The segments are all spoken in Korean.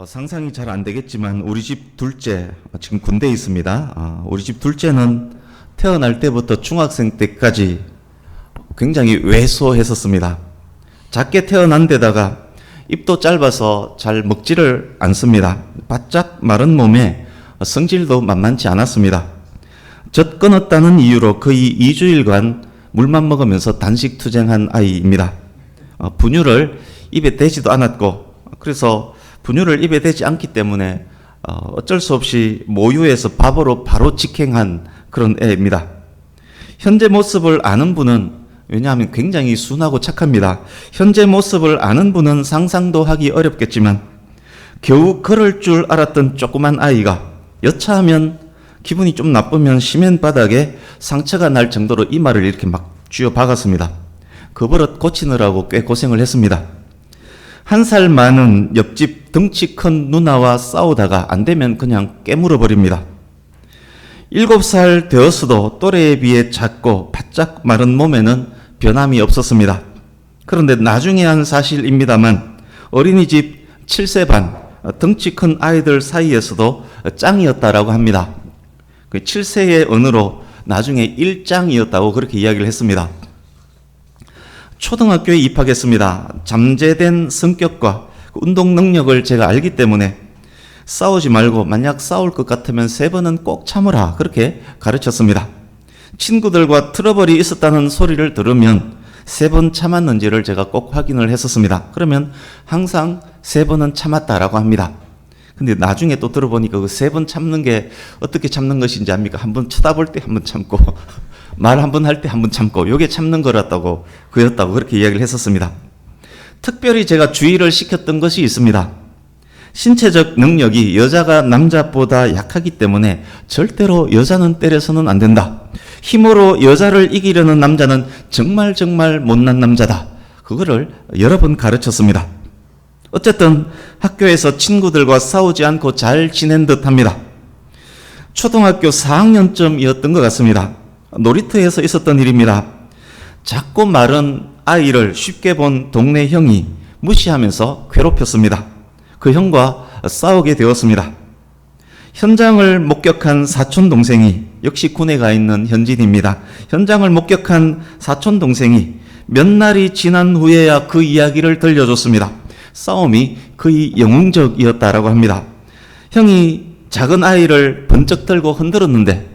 상상이 잘 안 되겠지만 우리 집 둘째 지금 군대에 있습니다. 우리 집 둘째는 태어날 때부터 중학생 때까지 굉장히 왜소했었습니다. 작게 태어난 데다가 입도 짧아서 잘 먹지를 않습니다. 바짝 마른 몸에 성질도 만만치 않았습니다. 젖 끊었다는 이유로 거의 2주일간 물만 먹으면서 단식 투쟁한 아이입니다. 분유를 입에 대지도 않았고, 그래서 분유를 입에 대지 않기 때문에 어쩔 수 없이 모유에서 밥으로 바로 직행한 그런 애입니다. 현재 모습을 아는 분은, 왜냐하면 굉장히 순하고 착합니다. 현재 모습을 아는 분은 상상도 하기 어렵겠지만 겨우 걸을 줄 알았던 조그만 아이가 여차하면 기분이 좀 나쁘면 시멘바닥에 상처가 날 정도로 이마를 이렇게 막 쥐어 박았습니다. 그 버릇 고치느라고 꽤 고생을 했습니다. 1살 많은 옆집 덩치 큰 누나와 싸우다가 안 되면 그냥 깨물어 버립니다. 7살 되었어도 또래에 비해 작고 바짝 마른 몸에는 변함이 없었습니다. 그런데 나중에 한 사실입니다만 어린이집 7세 반 덩치 큰 아이들 사이에서도 짱이었다라고 합니다. 그 7세의 언어로 나중에 1짱이었다고 그렇게 이야기를 했습니다. 초등학교에 입학했습니다. 잠재된 성격과 운동 능력을 제가 알기 때문에 싸우지 말고 만약 싸울 것 같으면 3번은 꼭 참으라, 그렇게 가르쳤습니다. 친구들과 트러블이 있었다는 소리를 들으면 3번 참았는지를 제가 꼭 확인을 했었습니다. 그러면 항상 3번은 참았다라고 합니다. 근데 나중에 또 들어보니까 그 3번 참는 게 어떻게 참는 것인지 압니까? 한번 쳐다볼 때 한번 참고 말 한 번 할 때 한 번 참고, 요게 참는 거였다고 그렇게 이야기를 했었습니다. 특별히 제가 주의를 시켰던 것이 있습니다. 신체적 능력이 여자가 남자보다 약하기 때문에 절대로 여자는 때려서는 안 된다. 힘으로 여자를 이기려는 남자는 정말 못난 남자다. 그거를 여러 번 가르쳤습니다. 어쨌든 학교에서 친구들과 싸우지 않고 잘 지낸 듯합니다. 초등학교 4학년쯤이었던 것 같습니다. 놀이터에서 있었던 일입니다. 작고 마른 아이를 쉽게 본 동네 형이 무시하면서 괴롭혔습니다. 그 형과 싸우게 되었습니다. 현장을 목격한 사촌 동생이, 역시 군에 가 있는 현진입니다. 현장을 목격한 사촌 동생이 몇 날이 지난 후에야 그 이야기를 들려줬습니다. 싸움이 거의 영웅적이었다라고 합니다. 형이 작은 아이를 번쩍 들고 흔들었는데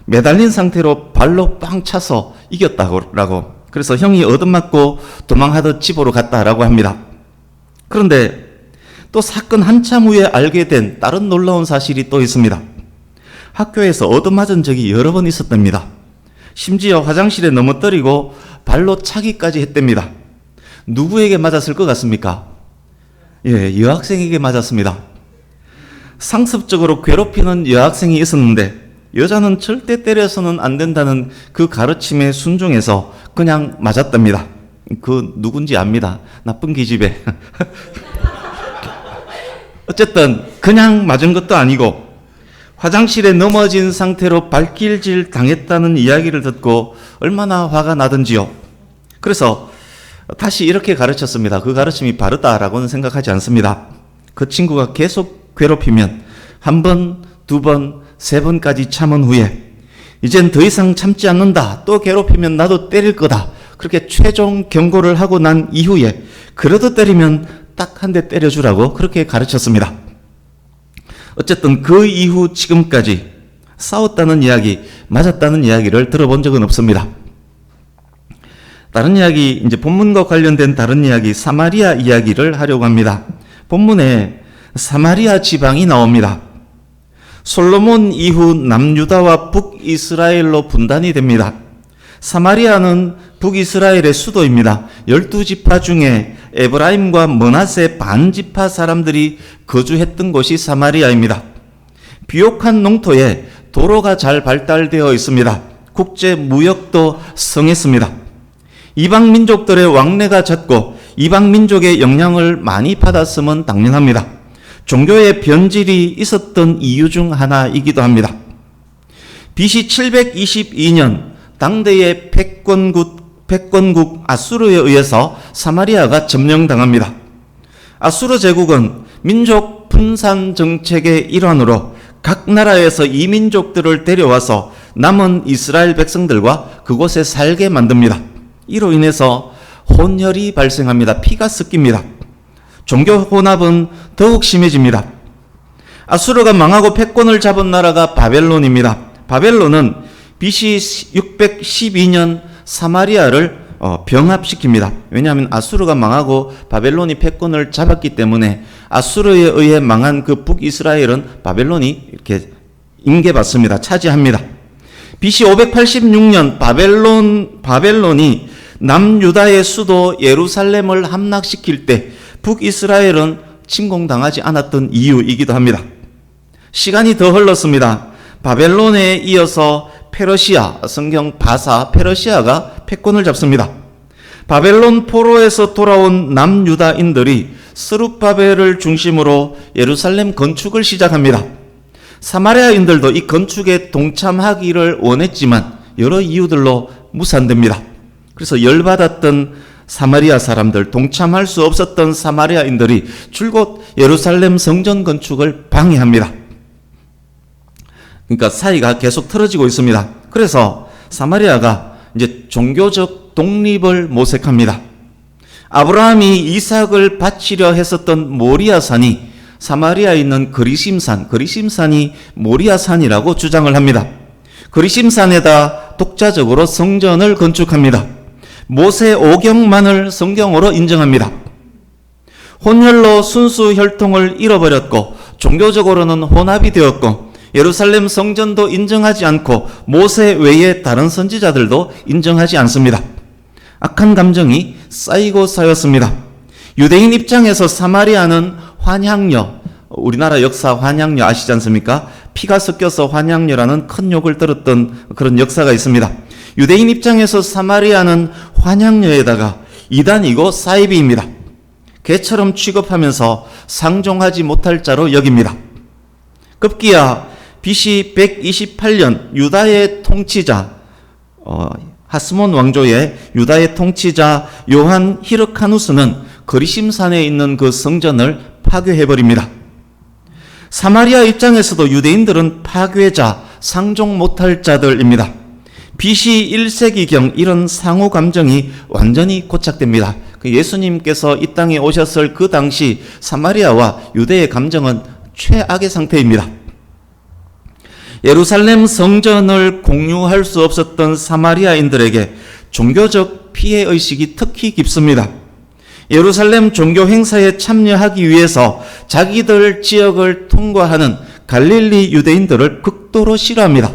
매달린 상태로 발로 빵 차서 이겼다고. 그래서 형이 얻어맞고 도망하듯 집으로 갔다라고 합니다. 그런데 또 사건 한참 후에 알게 된 다른 놀라운 사실이 또 있습니다. 학교에서 얻어맞은 적이 여러 번 있었답니다. 심지어 화장실에 넘어뜨리고 발로 차기까지 했답니다. 누구에게 맞았을 것 같습니까? 여학생에게 맞았습니다. 상습적으로 괴롭히는 여학생이 있었는데 여자는 절대 때려서는 안 된다는 그 가르침에 순종해서 그냥 맞았답니다. 그 누군지 압니다. 나쁜 기집애. 어쨌든 그냥 맞은 것도 아니고 화장실에 넘어진 상태로 발길질 당했다는 이야기를 듣고 얼마나 화가 나든지요. 그래서 다시 이렇게 가르쳤습니다. 그 가르침이 바르다라고는 생각하지 않습니다. 그 친구가 계속 괴롭히면 1번, 2번, 3번까지 참은 후에 이젠 더 이상 참지 않는다. 또 괴롭히면 나도 때릴 거다. 그렇게 최종 경고를 하고 난 이후에 그래도 때리면 딱 한 대 때려주라고 그렇게 가르쳤습니다. 어쨌든 그 이후 지금까지 싸웠다는 이야기, 맞았다는 이야기를 들어본 적은 없습니다. 다른 이야기, 이제 본문과 관련된 다른 이야기, 사마리아 이야기를 하려고 합니다. 본문에 사마리아 지방이 나옵니다. 솔로몬 이후 남유다와 북이스라엘로 분단이 됩니다. 사마리아는 북이스라엘의 수도입니다. 12지파 중에 에브라임과 므낫세 반지파 사람들이 거주했던 곳이 사마리아입니다. 비옥한 농토에 도로가 잘 발달되어 있습니다. 국제 무역도 성했습니다. 이방 민족들의 왕래가 잦고 이방 민족의 영향을 많이 받았음은 당연합니다. 종교의 변질이 있었던 이유 중 하나이기도 합니다. BC 722년 당대의 패권국 아수르에 의해서 사마리아가 점령당합니다. 아수르 제국은 민족 분산 정책의 일환으로 각 나라에서 이민족들을 데려와서 남은 이스라엘 백성들과 그곳에 살게 만듭니다. 이로 인해서 혼혈이 발생합니다. 피가 섞입니다. 종교 혼합은 더욱 심해집니다. 아수르가 망하고 패권을 잡은 나라가 바벨론입니다. 바벨론은 BC 612년 사마리아를 병합시킵니다. 왜냐하면 아수르가 망하고 바벨론이 패권을 잡았기 때문에 아수르에 의해 망한 그 북이스라엘은 바벨론이 이렇게 인계받습니다. 차지합니다. BC 586년 바벨론이 남유다의 수도 예루살렘을 함락시킬 때 북이스라엘은 침공당하지 않았던 이유이기도 합니다. 시간이 더 흘렀습니다. 바벨론에 이어서 페르시아, 성경 바사 페르시아가 패권을 잡습니다. 바벨론 포로에서 돌아온 남유다인들이 스룹바벨을 중심으로 예루살렘 건축을 시작합니다. 사마리아인들도 이 건축에 동참하기를 원했지만 여러 이유들로 무산됩니다. 그래서 열받았던 사마리아 사람들, 동참할 수 없었던 사마리아인들이 줄곧 예루살렘 성전 건축을 방해합니다. 그러니까 사이가 계속 틀어지고 있습니다. 그래서 사마리아가 이제 종교적 독립을 모색합니다. 아브라함이 이삭을 바치려 했었던 모리아산이 사마리아에 있는 그리심산이 모리아산이라고 주장을 합니다. 그리심산에다 독자적으로 성전을 건축합니다. 모세 오경만을 성경으로 인정합니다. 혼혈로 순수 혈통을 잃어버렸고 종교적으로는 혼합이 되었고 예루살렘 성전도 인정하지 않고 모세 외에 다른 선지자들도 인정하지 않습니다. 악한 감정이 쌓이고 쌓였습니다. 유대인 입장에서 사마리아는 환향녀, 우리나라 역사 환향녀 아시지 않습니까? 피가 섞여서 환향녀라는 큰 욕을 들었던 그런 역사가 있습니다. 유대인 입장에서 사마리아는 환향녀에다가 이단이고 사이비입니다. 개처럼 취급하면서 상종하지 못할 자로 여깁니다. 급기야 BC 128년 유다의 통치자 하스몬 왕조의 유다의 통치자 요한 히르카누스는 그리심산에 있는 그 성전을 파괴해버립니다. 사마리아 입장에서도 유대인들은 파괴자, 상종 못할 자들입니다. BC 1세기경 이런 상호 감정이 완전히 고착됩니다. 예수님께서 이 땅에 오셨을 그 당시 사마리아와 유대의 감정은 최악의 상태입니다. 예루살렘 성전을 공유할 수 없었던 사마리아인들에게 종교적 피해의식이 특히 깊습니다. 예루살렘 종교 행사에 참여하기 위해서 자기들 지역을 통과하는 갈릴리 유대인들을 극도로 싫어합니다.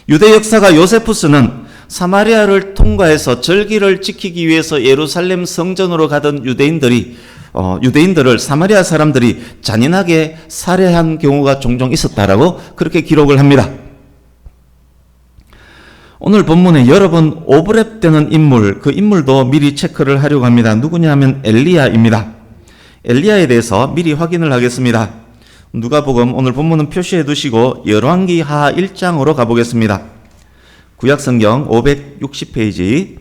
유대 역사가 요세푸스는 사마리아를 통과해서 절기를 지키기 위해서 예루살렘 성전으로 가던 유대인들을 사마리아 사람들이 잔인하게 살해한 경우가 종종 있었다라고 그렇게 기록을 합니다. 오늘 본문에 여러 번 오버랩되는 인물, 그 인물도 미리 체크를 하려고 합니다. 누구냐 하면 엘리야입니다. 엘리야에 대해서 미리 확인을 하겠습니다. 누가복음 오늘 본문은 표시해 두시고 열왕기하 1장으로 가보겠습니다. 구약성경 560페이지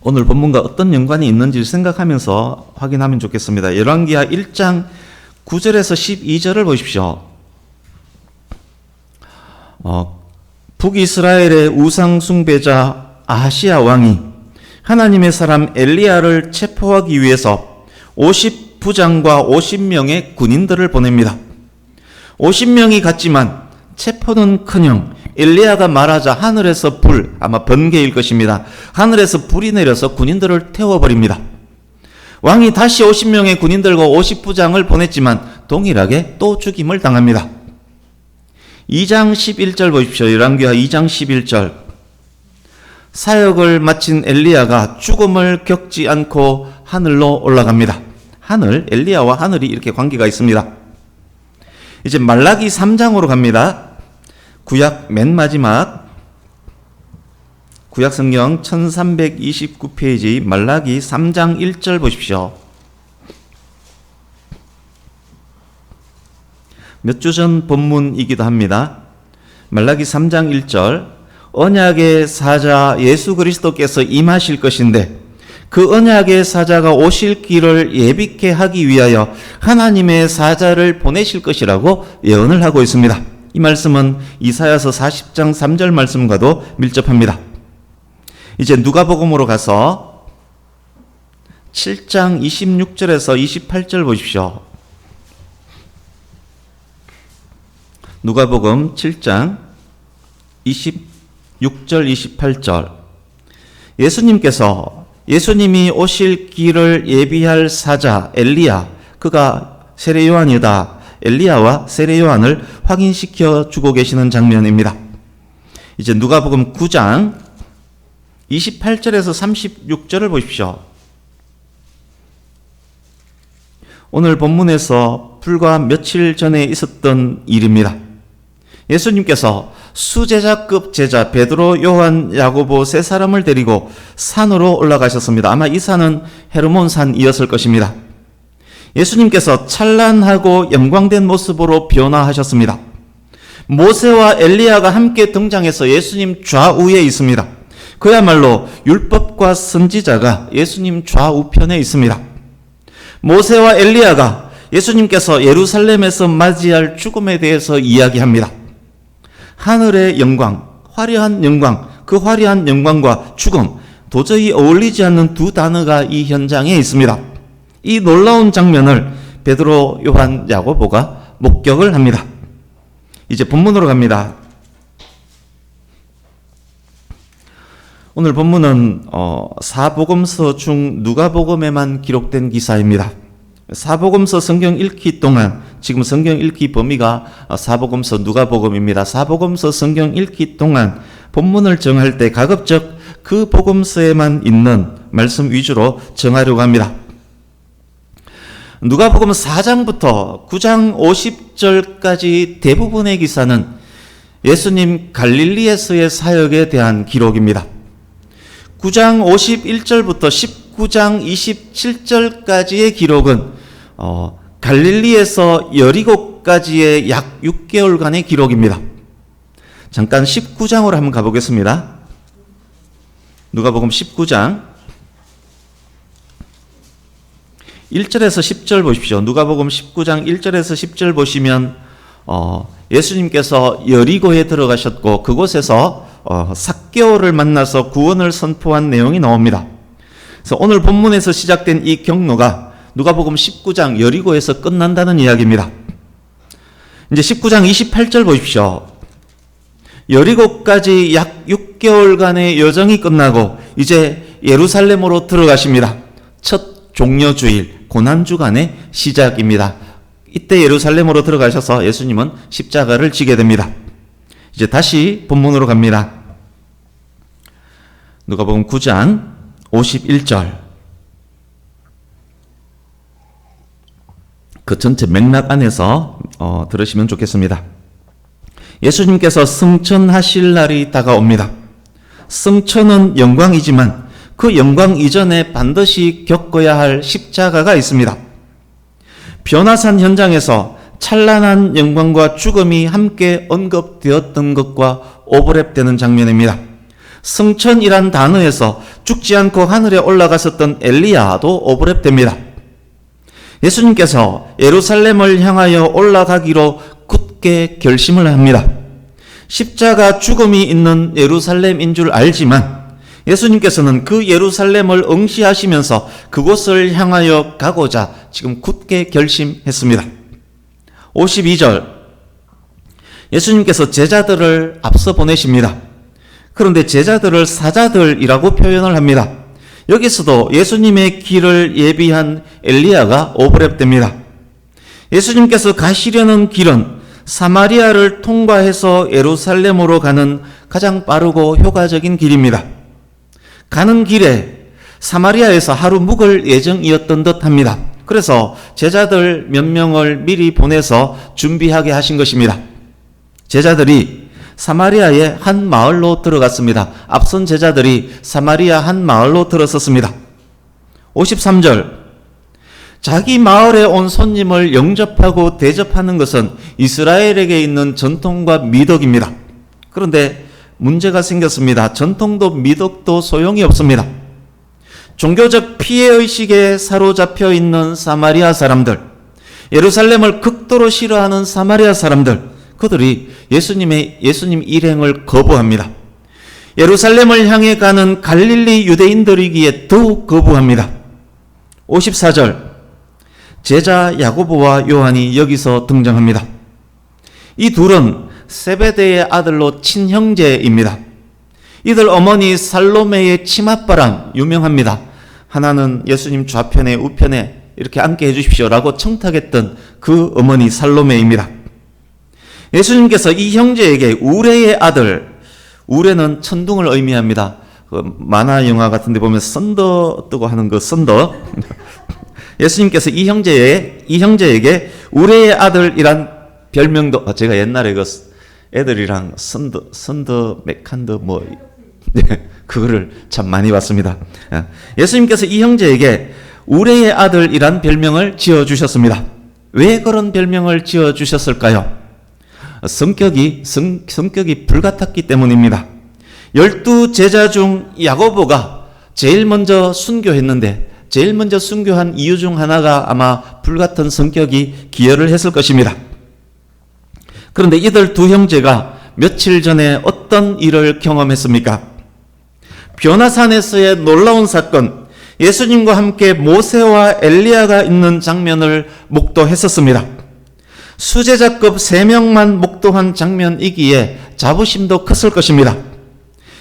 오늘 본문과 어떤 연관이 있는지 생각하면서 확인하면 좋겠습니다. 열왕기하 1장 9절에서 12절을 보십시오. 북이스라엘의 우상 숭배자 아하시야 왕이 하나님의 사람 엘리야를 체포하기 위해서 50부장과 50명의 군인들을 보냅니다. 50명이 갔지만 체포는커녕 엘리야가 말하자 하늘에서 불, 아마 번개일 것입니다. 하늘에서 불이 내려서 군인들을 태워버립니다. 왕이 다시 50명의 군인들과 50부장을 보냈지만 동일하게 또 죽임을 당합니다. 2장 11절 보십시오. 열왕기하 2장 11절. 사역을 마친 엘리야가 죽음을 겪지 않고 하늘로 올라갑니다. 엘리야와 하늘이 이렇게 관계가 있습니다. 이제 말라기 3장으로 갑니다. 구약 맨 마지막 구약성경 1329페이지 말라기 3장 1절 보십시오. 몇 주 전 본문이기도 합니다. 말라기 3장 1절 언약의 사자 예수 그리스도께서 임하실 것인데 그 언약의 사자가 오실 길을 예비케 하기 위하여 하나님의 사자를 보내실 것이라고 예언을 하고 있습니다. 이 말씀은 이사야서 40장 3절 말씀과도 밀접합니다. 이제 누가복음으로 가서 7장 26절에서 28절 보십시오. 누가복음 7장 26절 28절. 예수님이 오실 길을 예비할 사자 엘리야, 그가 세례 요한이다. 엘리야와 세례 요한을 확인시켜 주고 계시는 장면입니다. 이제 누가복음 9장 28절에서 36절을 보십시오. 오늘 본문에서 불과 며칠 전에 있었던 일입니다. 예수님께서 수제자급 제자 베드로, 요한, 야고보 세 사람을 데리고 산으로 올라가셨습니다. 아마 이 산은 헤르몬 산이었을 것입니다. 예수님께서 찬란하고 영광된 모습으로 변화하셨습니다. 모세와 엘리야가 함께 등장해서 예수님 좌우에 있습니다. 그야말로 율법과 선지자가 예수님 좌우편에 있습니다. 모세와 엘리야가 예수님께서 예루살렘에서 맞이할 죽음에 대해서 이야기합니다. 하늘의 영광, 화려한 영광, 그 화려한 영광과 죽음, 도저히 어울리지 않는 두 단어가 이 현장에 있습니다. 이 놀라운 장면을 베드로, 요한, 야고보가 목격을 합니다. 이제 본문으로 갑니다. 오늘 본문은 사복음서 중 누가복음에만 기록된 기사입니다. 사복음서 성경 읽기 동안, 지금 성경 읽기 범위가 사복음서 누가복음입니다. 사복음서 성경 읽기 동안 본문을 정할 때 가급적 그 복음서에만 있는 말씀 위주로 정하려고 합니다. 누가복음 4장부터 9장 50절까지 대부분의 기사는 예수님 갈릴리에서의 사역에 대한 기록입니다. 9장 51절부터 19장 27절까지의 기록은 갈릴리에서 여리고까지의 약 6개월간의 기록입니다. 잠깐 19장으로 한번 가보겠습니다. 누가복음 19장 1절에서 10절 보십시오. 누가복음 19장 1절에서 10절 보시면 예수님께서 여리고에 들어가셨고 그곳에서 삭개오를 만나서 구원을 선포한 내용이 나옵니다. 그래서 오늘 본문에서 시작된 이 경로가 누가복음 19장 여리고에서 끝난다는 이야기입니다. 이제 19장 28절 보십시오. 여리고까지 약 6개월간의 여정이 끝나고 이제 예루살렘으로 들어가십니다. 첫 종려주일, 고난주간의 시작입니다. 이때 예루살렘으로 들어가셔서 예수님은 십자가를 지게 됩니다. 이제 다시 본문으로 갑니다. 누가복음 9장 51절. 그 전체 맥락 안에서 들으시면 좋겠습니다. 예수님께서 승천하실 날이 다가옵니다. 승천은 영광이지만 그 영광 이전에 반드시 겪어야 할 십자가가 있습니다. 변화산 현장에서 찬란한 영광과 죽음이 함께 언급되었던 것과 오버랩되는 장면입니다. 승천이란 단어에서 죽지 않고 하늘에 올라갔었던 엘리야도 오버랩됩니다. 예수님께서 예루살렘을 향하여 올라가기로 굳게 결심을 합니다. 십자가 죽음이 있는 예루살렘인 줄 알지만 예수님께서는 그 예루살렘을 응시하시면서 그곳을 향하여 가고자 지금 굳게 결심했습니다. 52절. 예수님께서 제자들을 앞서 보내십니다. 그런데 제자들을 사자들이라고 표현을 합니다. 여기서도 예수님의 길을 예비한 엘리야가 오버랩됩니다. 예수님께서 가시려는 길은 사마리아를 통과해서 예루살렘으로 가는 가장 빠르고 효과적인 길입니다. 가는 길에 사마리아에서 하루 묵을 예정이었던 듯 합니다. 그래서 제자들 몇 명을 미리 보내서 준비하게 하신 것입니다. 제자들이 사마리아의 한 마을로 들어갔습니다. 앞선 제자들이 사마리아 한 마을로 들어섰습니다. 53절. 자기 마을에 온 손님을 영접하고 대접하는 것은 이스라엘에게 있는 전통과 미덕입니다. 그런데 문제가 생겼습니다. 전통도 미덕도 소용이 없습니다. 종교적 피해의식에 사로잡혀 있는 사마리아 사람들, 예루살렘을 극도로 싫어하는 사마리아 사람들, 그들이 예수님 일행을 거부합니다. 예루살렘을 향해 가는 갈릴리 유대인들이기에 더욱 거부합니다. 54절, 제자 야고보와 요한이 여기서 등장합니다. 이 둘은 세베대의 아들로 친형제입니다. 이들 어머니 살로메의 치맛바람 유명합니다. 하나는 예수님 좌편에 우편에 이렇게 앉게 해주십시오라고 청탁했던 그 어머니 살로메입니다. 예수님께서 이 형제에게 우레의 아들, 우레는 천둥을 의미합니다. 그 만화 영화 같은 데 보면 썬더 뜨고 하는 그 썬더. 예수님께서 이 형제에게 우레의 아들이란 별명도, 제가 옛날에 그 애들이랑 선더 맥한더 네, 그거를 참 많이 봤습니다. 예수님께서 이 형제에게 우레의 아들이란 별명을 지어주셨습니다. 왜 그런 별명을 지어주셨을까요? 성격이 불같았기 때문입니다. 12제자 중 야고보가 제일 먼저 순교했는데, 제일 먼저 순교한 이유 중 하나가 아마 불같은 성격이 기여를 했을 것입니다. 그런데 이들 두 형제가 며칠 전에 어떤 일을 경험했습니까? 변화산에서의 놀라운 사건, 예수님과 함께 모세와 엘리야가 있는 장면을 목도했었습니다. 수제자급 3명만 목도한 장면이기에 자부심도 컸을 것입니다.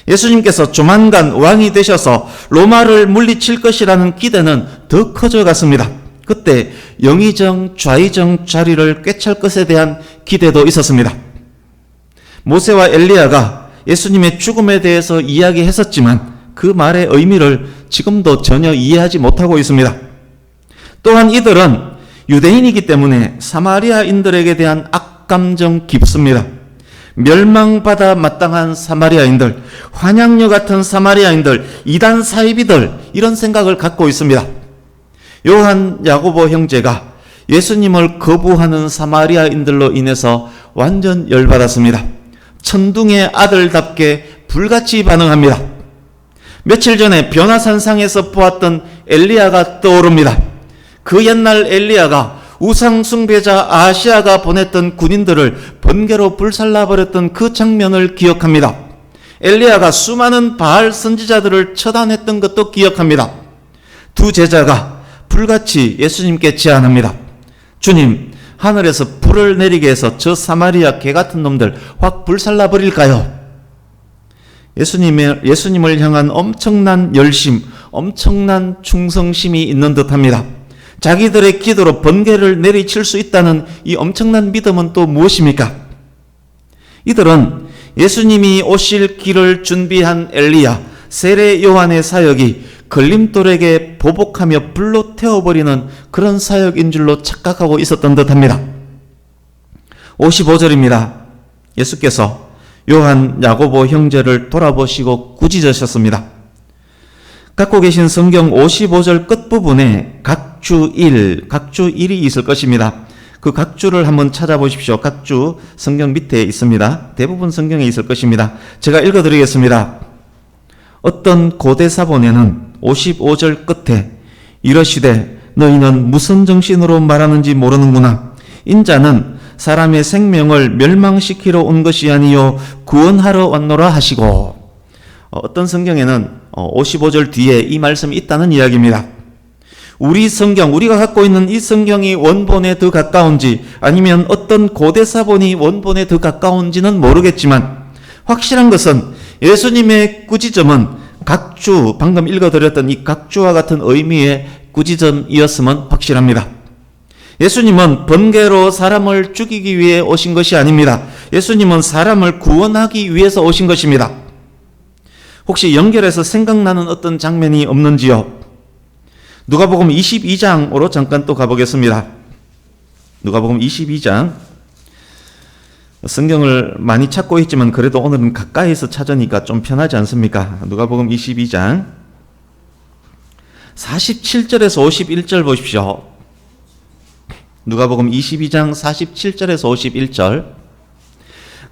예수님께서 조만간 왕이 되셔서 로마를 물리칠 것이라는 기대는 더 커져갔습니다. 그때 영의정, 좌의정 자리를 꿰찰 것에 대한 기대도 있었습니다. 모세와 엘리야가 예수님의 죽음에 대해서 이야기했었지만 그 말의 의미를 지금도 전혀 이해하지 못하고 있습니다. 또한 이들은 유대인이기 때문에 사마리아인들에게 대한 악감정 깊습니다. 멸망받아 마땅한 사마리아인들, 환양녀 같은 사마리아인들, 이단 사이비들, 이런 생각을 갖고 있습니다. 요한, 야고보 형제가 예수님을 거부하는 사마리아인들로 인해서 완전 열받았습니다. 천둥의 아들답게 불같이 반응합니다. 며칠 전에 변화산상에서 보았던 엘리야가 떠오릅니다. 그 옛날 엘리야가 우상 숭배자 아시아가 보냈던 군인들을 번개로 불살라버렸던 그 장면을 기억합니다. 엘리야가 수많은 바알 선지자들을 처단했던 것도 기억합니다. 두 제자가 불같이 예수님께 제안합니다. 주님, 하늘에서 불을 내리게 해서 저 사마리아 개 같은 놈들 확 불살라버릴까요? 예수님을 향한 엄청난 열심, 엄청난 충성심이 있는 듯합니다. 자기들의 기도로 번개를 내리칠 수 있다는 이 엄청난 믿음은 또 무엇입니까? 이들은 예수님이 오실 길을 준비한 엘리야, 세례 요한의 사역이 걸림돌에게 보복하며 불로 태워버리는 그런 사역인 줄로 착각하고 있었던 듯합니다. 55절입니다. 예수께서 요한, 야고보 형제를 돌아보시고 꾸짖으셨습니다. 갖고 계신 성경 55절 끝부분에 각주 1이 있을 것입니다. 그 각주를 한번 찾아보십시오. 각주 성경 밑에 있습니다. 대부분 성경에 있을 것입니다. 제가 읽어드리겠습니다. 어떤 고대 사본에는 55절 끝에 이러시되 너희는 무슨 정신으로 말하는지 모르는구나. 인자는 사람의 생명을 멸망시키러 온 것이 아니요 구원하러 왔노라 하시고, 어떤 성경에는 55절 뒤에 이 말씀이 있다는 이야기입니다. 우리 성경, 우리가 갖고 있는 이 성경이 원본에 더 가까운지 아니면 어떤 고대 사본이 원본에 더 가까운지는 모르겠지만 확실한 것은 예수님의 꾸짖음은 각주, 방금 읽어드렸던 이 각주와 같은 의미의 꾸짖음이었으면 확실합니다. 예수님은 번개로 사람을 죽이기 위해 오신 것이 아닙니다. 예수님은 사람을 구원하기 위해서 오신 것입니다. 혹시 연결해서 생각나는 어떤 장면이 없는지요? 누가복음 22장으로 잠깐 또 가보겠습니다. 누가복음 22장. 성경을 많이 찾고 있지만 그래도 오늘은 가까이서 찾으니까 좀 편하지 않습니까? 누가복음 22장 47절에서 51절 보십시오. 누가복음 22장 47절에서 51절.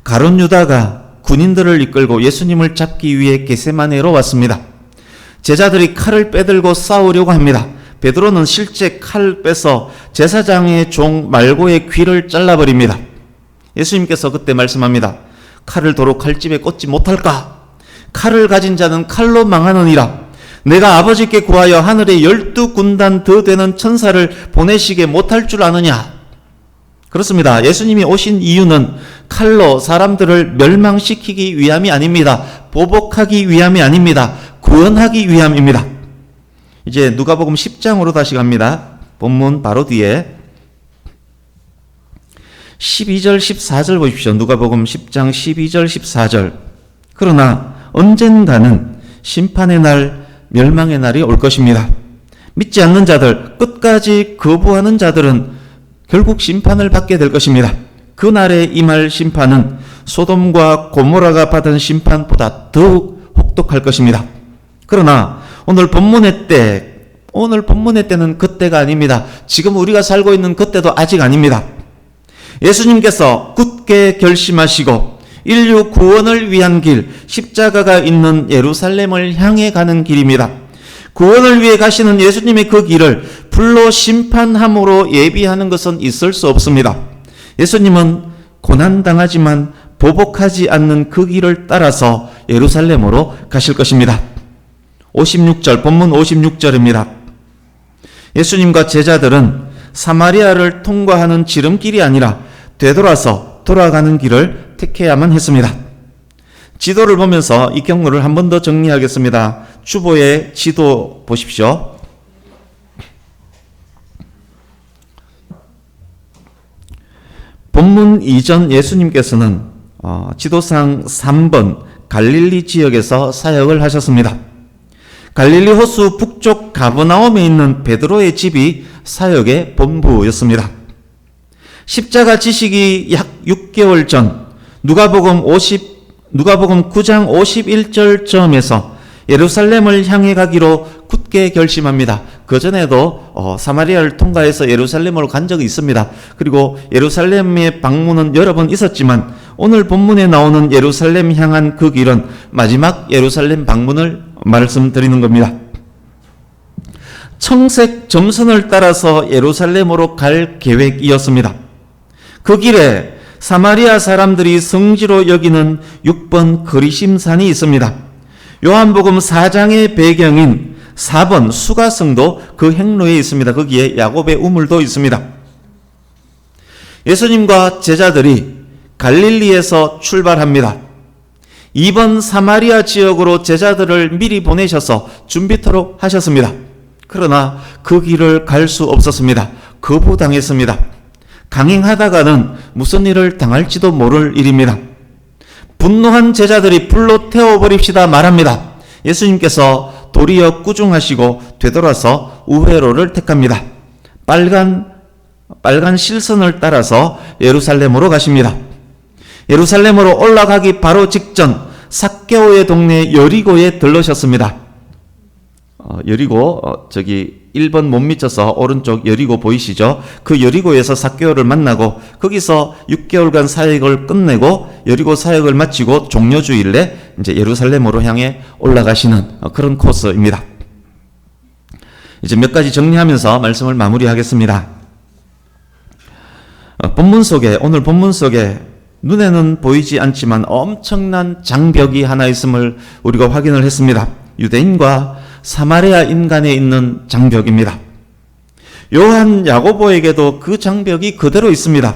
가룟 유다가 군인들을 이끌고 예수님을 잡기 위해 겟세마네로 왔습니다. 제자들이 칼을 빼들고 싸우려고 합니다. 베드로는 실제 칼을 빼서 제사장의 종 말고의 귀를 잘라버립니다. 예수님께서 그때 말씀합니다. 칼을 도로 칼집에 꽂지 못할까? 칼을 가진 자는 칼로 망하느니라. 내가 아버지께 구하여 하늘에 12군단 더 되는 천사를 보내시게 못할 줄 아느냐? 그렇습니다. 예수님이 오신 이유는 칼로 사람들을 멸망시키기 위함이 아닙니다. 보복하기 위함이 아닙니다. 구원하기 위함입니다. 이제 누가복음 10장으로 다시 갑니다. 본문 바로 뒤에 12절 14절 보십시오. 누가복음 10장 12절 14절. 그러나 언젠가는 심판의 날, 멸망의 날이 올 것입니다. 믿지 않는 자들, 끝까지 거부하는 자들은 결국 심판을 받게 될 것입니다. 그날에 임할 심판은 소돔과 고모라가 받은 심판보다 더욱 혹독할 것입니다. 그러나 오늘 본문의 때는 그때가 아닙니다. 지금 우리가 살고 있는 그때도 아직 아닙니다. 예수님께서 굳게 결심하시고 인류 구원을 위한 길, 십자가가 있는 예루살렘을 향해 가는 길입니다. 구원을 위해 가시는 예수님의 그 길을 불로 심판함으로 예비하는 것은 있을 수 없습니다. 예수님은 고난당하지만 보복하지 않는 그 길을 따라서 예루살렘으로 가실 것입니다. 56절, 본문 56절입니다. 예수님과 제자들은 사마리아를 통과하는 지름길이 아니라 되돌아서 돌아가는 길을 택해야만 했습니다. 지도를 보면서 이 경로를 한 번 더 정리하겠습니다. 주보의 지도 보십시오. 본문 이전 예수님께서는 지도상 3번 갈릴리 지역에서 사역을 하셨습니다. 갈릴리 호수 북쪽 가버나움에 있는 베드로의 집이 사역의 본부였습니다. 십자가 지식이 약 6개월 전 누가복음 9장 51절쯤에서 예루살렘을 향해 가기로 굳게 결심합니다. 그전에도 사마리아를 통과해서 예루살렘으로 간 적이 있습니다. 그리고 예루살렘의 방문은 여러 번 있었지만 오늘 본문에 나오는 예루살렘 향한 그 길은 마지막 예루살렘 방문을 말씀드리는 겁니다. 청색 점선을 따라서 예루살렘으로 갈 계획이었습니다. 그 길에 사마리아 사람들이 성지로 여기는 6번 그리심산이 있습니다. 요한복음 4장의 배경인 4번 수가성도 그 행로에 있습니다. 거기에 야곱의 우물도 있습니다. 예수님과 제자들이 갈릴리에서 출발합니다. 2번 사마리아 지역으로 제자들을 미리 보내셔서 준비토록 하셨습니다. 그러나 그 길을 갈 수 없었습니다. 거부당했습니다. 강행하다가는 무슨 일을 당할지도 모를 일입니다. 분노한 제자들이 불로 태워버립시다 말합니다. 예수님께서 도리어 꾸중하시고 되돌아서 우회로를 택합니다. 빨간 실선을 따라서 예루살렘으로 가십니다. 예루살렘으로 올라가기 바로 직전 삭개오의 동네 여리고에 들르셨습니다. 여리고 저기 1번 못 미쳐서 오른쪽 여리고 보이시죠? 그 여리고에서 삭개오를 만나고 거기서 6개월간 사역을 끝내고 여리고 사역을 마치고 종료주일에 이제 예루살렘으로 향해 올라가시는 그런 코스입니다. 이제 몇 가지 정리하면서 말씀을 마무리하겠습니다. 오늘 본문 속에 눈에는 보이지 않지만 엄청난 장벽이 하나 있음을 우리가 확인을 했습니다. 유대인과 사마리아 인간에 있는 장벽입니다. 요한 야고보에게도 그 장벽이 그대로 있습니다.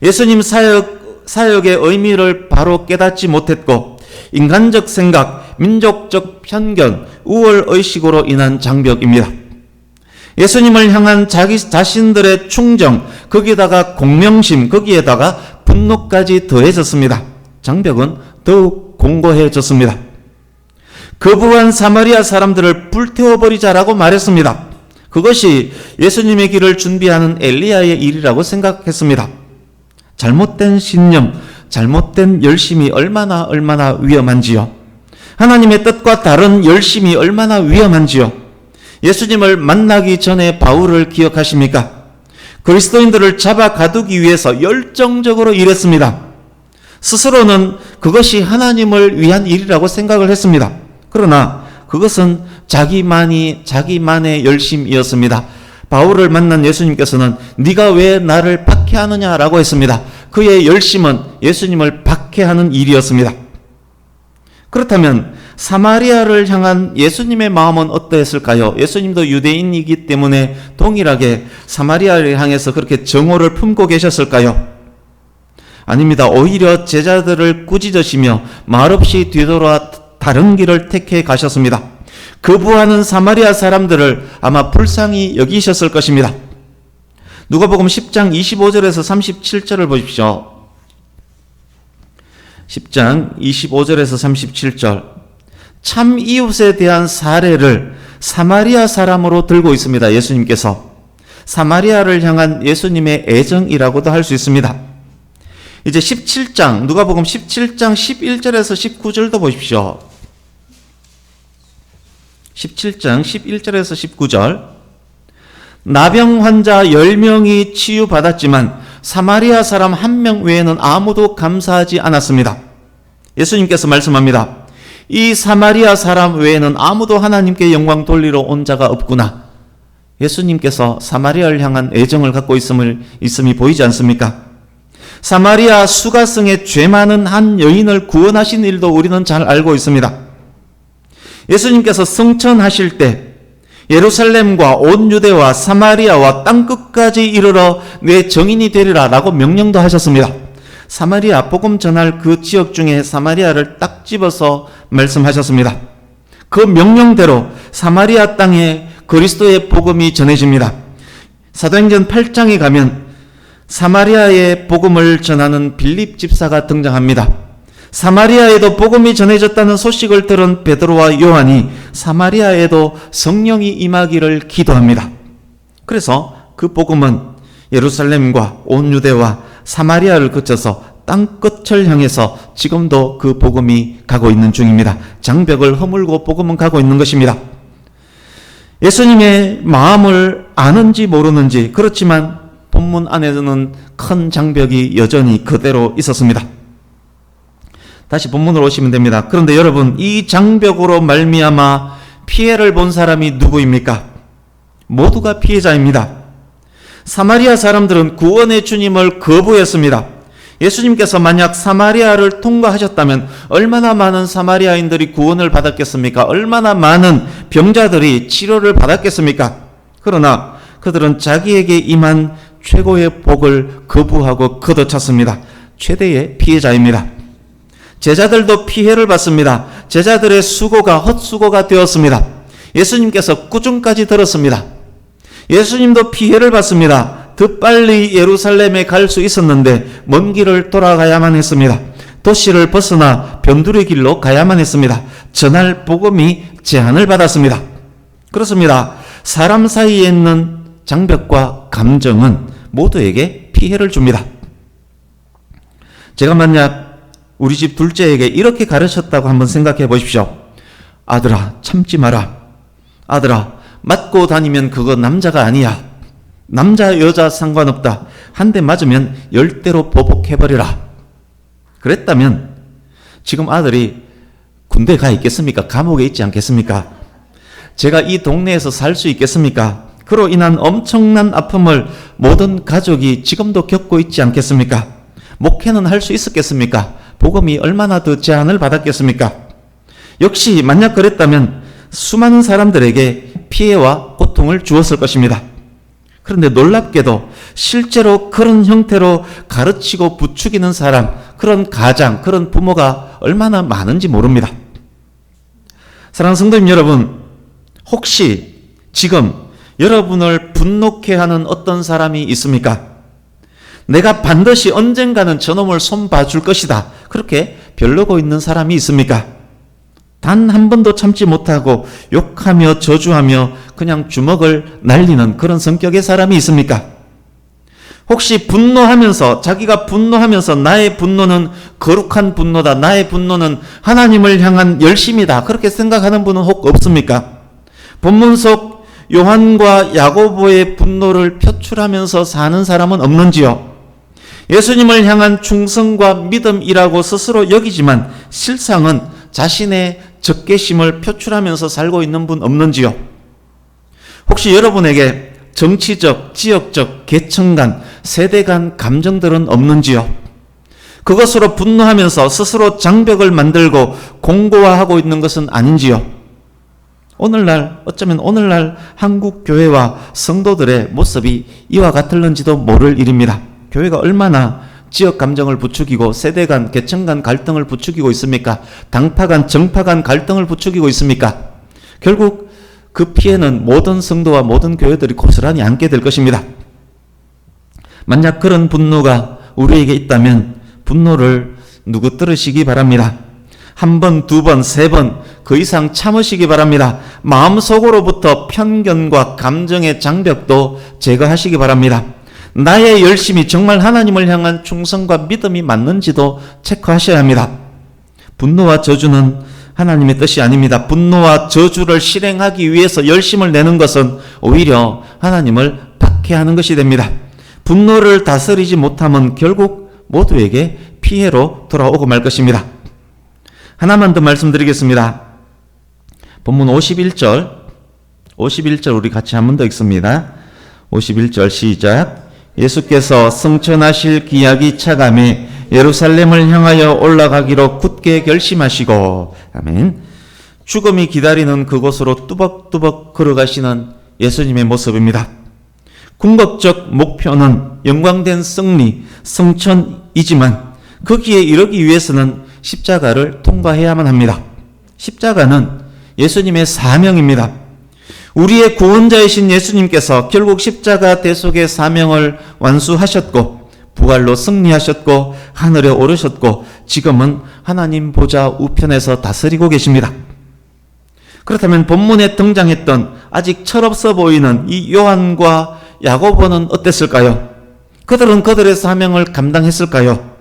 예수님 사역의 의미를 바로 깨닫지 못했고 인간적 생각, 민족적 편견, 우월의식으로 인한 장벽입니다. 예수님을 향한 자기 자신들의 충정, 거기에다가 공명심, 거기에다가 분노까지 더해졌습니다. 장벽은 더욱 공고해졌습니다. 거부한 사마리아 사람들을 불태워버리자라고 말했습니다. 그것이 예수님의 길을 준비하는 엘리야의 일이라고 생각했습니다. 잘못된 신념, 잘못된 열심이 얼마나 위험한지요. 하나님의 뜻과 다른 열심이 얼마나 위험한지요. 예수님을 만나기 전에 바울을 기억하십니까? 그리스도인들을 잡아 가두기 위해서 열정적으로 일했습니다. 스스로는 그것이 하나님을 위한 일이라고 생각을 했습니다. 그러나 그것은 자기만의 열심이었습니다. 바울을 만난 예수님께서는 네가 왜 나를 박해하느냐라고 했습니다. 그의 열심은 예수님을 박해하는 일이었습니다. 그렇다면 사마리아를 향한 예수님의 마음은 어떠했을까요? 예수님도 유대인이기 때문에 동일하게 사마리아를 향해서 그렇게 정오를 품고 계셨을까요? 아닙니다. 오히려 제자들을 꾸짖으시며 말없이 뒤돌아 다른 길을 택해 가셨습니다. 거부하는 사마리아 사람들을 아마 불쌍히 여기셨을 것입니다. 누가복음 10장 25절에서 37절을 보십시오. 10장 25절에서 37절. 참 이웃에 대한 사례를 사마리아 사람으로 들고 있습니다. 예수님께서. 사마리아를 향한 예수님의 애정이라고도 할 수 있습니다. 이제 17장, 누가복음 17장 11절에서 19절도 보십시오. 17장 11절에서 19절. 나병 환자 10명이 치유받았지만 사마리아 사람 1명 외에는 아무도 감사하지 않았습니다. 예수님께서 말씀합니다. 이 사마리아 사람 외에는 아무도 하나님께 영광 돌리러 온 자가 없구나. 예수님께서 사마리아를 향한 애정을 갖고 있음이 보이지 않습니까? 사마리아 수가성에 죄 많은 한 여인을 구원하신 일도 우리는 잘 알고 있습니다. 예수님께서 성천하실 때 예루살렘과 온 유대와 사마리아와 땅끝까지 이르러 내 정인이 되리라 라고 명령도 하셨습니다. 사마리아 복음 전할 그 지역 중에 사마리아를 딱 집어서 말씀하셨습니다. 그 명령대로 사마리아 땅에 그리스도의 복음이 전해집니다. 사도행전 8장에 가면 사마리아의 복음을 전하는 빌립 집사가 등장합니다. 사마리아에도 복음이 전해졌다는 소식을 들은 베드로와 요한이 사마리아에도 성령이 임하기를 기도합니다. 그래서 그 복음은 예루살렘과 온 유대와 사마리아를 거쳐서 땅끝을 향해서 지금도 그 복음이 가고 있는 중입니다. 장벽을 허물고 복음은 가고 있는 것입니다. 예수님의 마음을 아는지 모르는지, 그렇지만 본문 안에서는 큰 장벽이 여전히 그대로 있었습니다. 다시 본문으로 오시면 됩니다. 그런데 여러분, 이 장벽으로 말미암아 피해를 본 사람이 누구입니까? 모두가 피해자입니다. 사마리아 사람들은 구원의 주님을 거부했습니다. 예수님께서 만약 사마리아를 통과하셨다면 얼마나 많은 사마리아인들이 구원을 받았겠습니까? 얼마나 많은 병자들이 치료를 받았겠습니까? 그러나 그들은 자기에게 임한 최고의 복을 거부하고 걷어찼습니다. 최대의 피해자입니다. 제자들도 피해를 받습니다. 제자들의 수고가 헛수고가 되었습니다. 예수님께서 꾸중까지 들었습니다. 예수님도 피해를 받습니다. 더 빨리 예루살렘에 갈 수 있었는데 먼 길을 돌아가야만 했습니다. 도시를 벗어나 변두리 길로 가야만 했습니다. 전할 복음이 제한을 받았습니다. 그렇습니다. 사람 사이에 있는 장벽과 감정은 모두에게 피해를 줍니다. 제가 만약 우리 집 둘째에게 이렇게 가르쳤다고 한번 생각해 보십시오. 아들아, 참지 마라. 아들아, 맞고 다니면 그거 남자가 아니야. 남자 여자 상관없다. 한 대 맞으면 10대로 보복해버리라. 그랬다면 지금 아들이 군대 가 있겠습니까? 감옥에 있지 않겠습니까? 제가 이 동네에서 살 수 있겠습니까? 그로 인한 엄청난 아픔을 모든 가족이 지금도 겪고 있지 않겠습니까? 목회는 할 수 있었겠습니까? 복음이 얼마나 더 제한을 받았겠습니까? 역시 만약 그랬다면 수많은 사람들에게 피해와 고통을 주었을 것입니다. 그런데 놀랍게도 실제로 그런 형태로 가르치고 부추기는 사람, 그런 가장, 그런 부모가 얼마나 많은지 모릅니다. 사랑하는 성도님 여러분, 혹시 지금 여러분을 분노케 하는 어떤 사람이 있습니까? 내가 반드시 언젠가는 저놈을 손봐줄 것이다. 그렇게 벼르고 있는 사람이 있습니까? 단 한 번도 참지 못하고 욕하며 저주하며 그냥 주먹을 날리는 그런 성격의 사람이 있습니까? 혹시 분노하면서, 자기가 분노하면서 나의 분노는 거룩한 분노다, 나의 분노는 하나님을 향한 열심이다, 그렇게 생각하는 분은 혹 없습니까? 본문 속 요한과 야고보의 분노를 표출하면서 사는 사람은 없는지요? 예수님을 향한 충성과 믿음이라고 스스로 여기지만 실상은 자신의 적개심을 표출하면서 살고 있는 분 없는지요? 혹시 여러분에게 정치적, 지역적, 계층 간, 세대 간 감정들은 없는지요? 그것으로 분노하면서 스스로 장벽을 만들고 공고화하고 있는 것은 아닌지요? 어쩌면 오늘날 한국 교회와 성도들의 모습이 이와 같을는지도 모를 일입니다. 교회가 얼마나 지역 감정을 부추기고 세대 간, 계층 간 갈등을 부추기고 있습니까? 당파 간, 정파 간 갈등을 부추기고 있습니까? 결국 그 피해는 모든 성도와 모든 교회들이 고스란히 안게 될 것입니다. 만약 그런 분노가 우리에게 있다면 분노를 누구뜨리시기 바랍니다. 한 번, 두 번, 세 번, 그 이상 참으시기 바랍니다. 마음속으로부터 편견과 감정의 장벽도 제거하시기 바랍니다. 나의 열심이 정말 하나님을 향한 충성과 믿음이 맞는지도 체크하셔야 합니다. 분노와 저주는 하나님의 뜻이 아닙니다. 분노와 저주를 실행하기 위해서 열심을 내는 것은 오히려 하나님을 박해하는 것이 됩니다. 분노를 다스리지 못하면 결국 모두에게 피해로 돌아오고 말 것입니다. 하나만 더 말씀드리겠습니다. 본문 51절 우리 같이 한 번 더 읽습니다. 51절 시작. 예수께서 승천하실 기약이 차감해 예루살렘을 향하여 올라가기로 굳게 결심하시고, 아멘. 죽음이 기다리는 그곳으로 뚜벅뚜벅 걸어가시는 예수님의 모습입니다. 궁극적 목표는 영광된 승리, 승천이지만 거기에 이르기 위해서는 십자가를 통과해야만 합니다. 십자가는 예수님의 사명입니다. 우리의 구원자이신 예수님께서 결국 십자가 대속의 사명을 완수하셨고 부활로 승리하셨고 하늘에 오르셨고 지금은 하나님 보좌 우편에서 다스리고 계십니다. 그렇다면 본문에 등장했던 아직 철없어 보이는 이 요한과 야고보는 어땠을까요? 그들은 그들의 사명을 감당했을까요?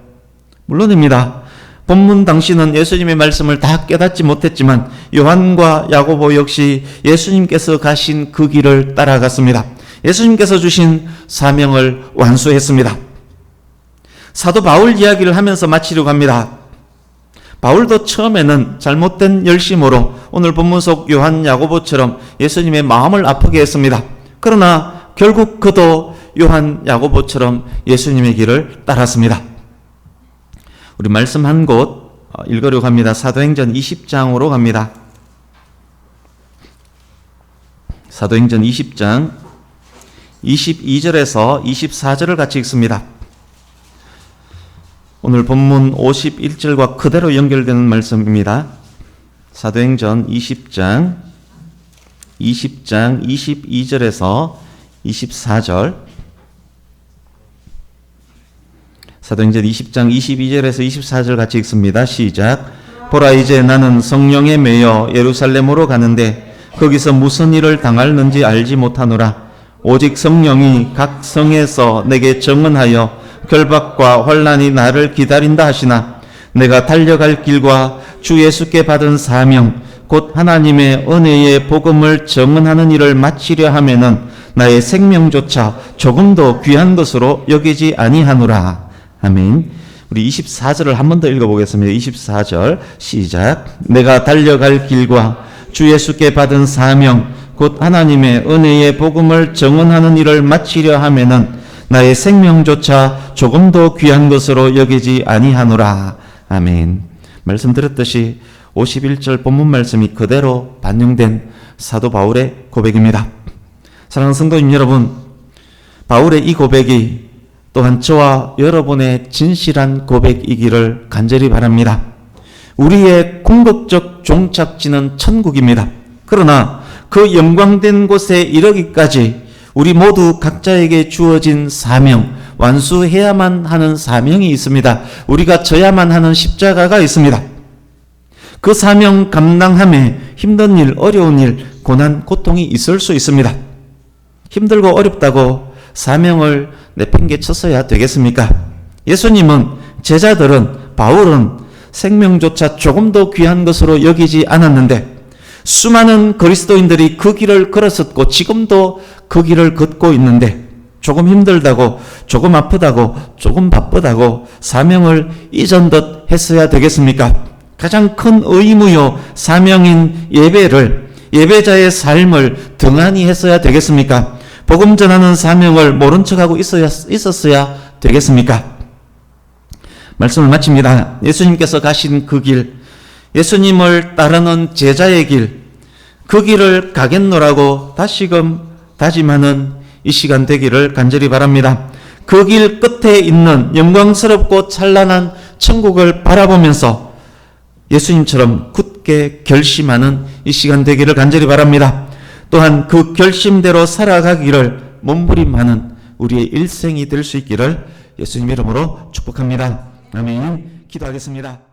물론입니다. 본문 당시는 예수님의 말씀을 다 깨닫지 못했지만 요한과 야고보 역시 예수님께서 가신 그 길을 따라갔습니다. 예수님께서 주신 사명을 완수했습니다. 사도 바울 이야기를 하면서 마치려고 합니다. 바울도 처음에는 잘못된 열심으로 오늘 본문 속 요한, 야고보처럼 예수님의 마음을 아프게 했습니다. 그러나 결국 그도 요한, 야고보처럼 예수님의 길을 따랐습니다. 우리 말씀 한 곳 읽으려고 합니다. 사도행전 20장으로 갑니다. 사도행전 20장 22절에서 24절을 같이 읽습니다. 오늘 본문 51절과 그대로 연결되는 말씀입니다. 사도행전 20장 22절에서 24절, 사도행전 20장 22절에서 24절 같이 읽습니다. 시작. 보라, 이제 나는 성령에 매여 예루살렘으로 가는데 거기서 무슨 일을 당할는지 알지 못하노라. 오직 성령이 각 성에서 내게 증언하여 결박과 환난이 나를 기다린다 하시나 내가 달려갈 길과 주 예수께 받은 사명 곧 하나님의 은혜의 복음을 증언하는 일을 마치려 하면은 나의 생명조차 조금도 귀한 것으로 여기지 아니하노라. 아멘. 우리 24절을 한 번 더 읽어보겠습니다. 24절 시작. 내가 달려갈 길과 주 예수께 받은 사명 곧 하나님의 은혜의 복음을 증언하는 일을 마치려 하면은 나의 생명조차 조금도 귀한 것으로 여기지 아니하노라. 아멘. 말씀드렸듯이 51절 본문 말씀이 그대로 반영된 사도 바울의 고백입니다. 사랑하는 성도님 여러분, 바울의 이 고백이 또한 저와 여러분의 진실한 고백이기를 간절히 바랍니다. 우리의 궁극적 종착지는 천국입니다. 그러나 그 영광된 곳에 이르기까지 우리 모두 각자에게 주어진 사명, 완수해야만 하는 사명이 있습니다. 우리가 져야만 하는 십자가가 있습니다. 그 사명 감당함에 힘든 일, 어려운 일, 고난, 고통이 있을 수 있습니다. 힘들고 어렵다고 사명을 내팽개쳤어야 되겠습니까? 예수님은, 제자들은, 바울은 생명조차 조금도 귀한 것으로 여기지 않았는데 수많은 그리스도인들이 그 길을 걸었었고 지금도 그 길을 걷고 있는데 조금 힘들다고, 조금 아프다고, 조금 바쁘다고 사명을 잊은 듯 했어야 되겠습니까? 가장 큰 의무요 사명인 예배자의 삶을 등한히 했어야 되겠습니까? 복음 전하는 사명을 모른 척하고 있었어야 되겠습니까? 말씀을 마칩니다. 예수님께서 가신 그 길, 예수님을 따르는 제자의 길, 그 길을 가겠노라고 다시금 다짐하는 이 시간 되기를 간절히 바랍니다. 그 길 끝에 있는 영광스럽고 찬란한 천국을 바라보면서 예수님처럼 굳게 결심하는 이 시간 되기를 간절히 바랍니다. 또한 그 결심대로 살아가기를 몸부림하는 우리의 일생이 될 수 있기를 예수님 이름으로 축복합니다. 아멘. 기도하겠습니다.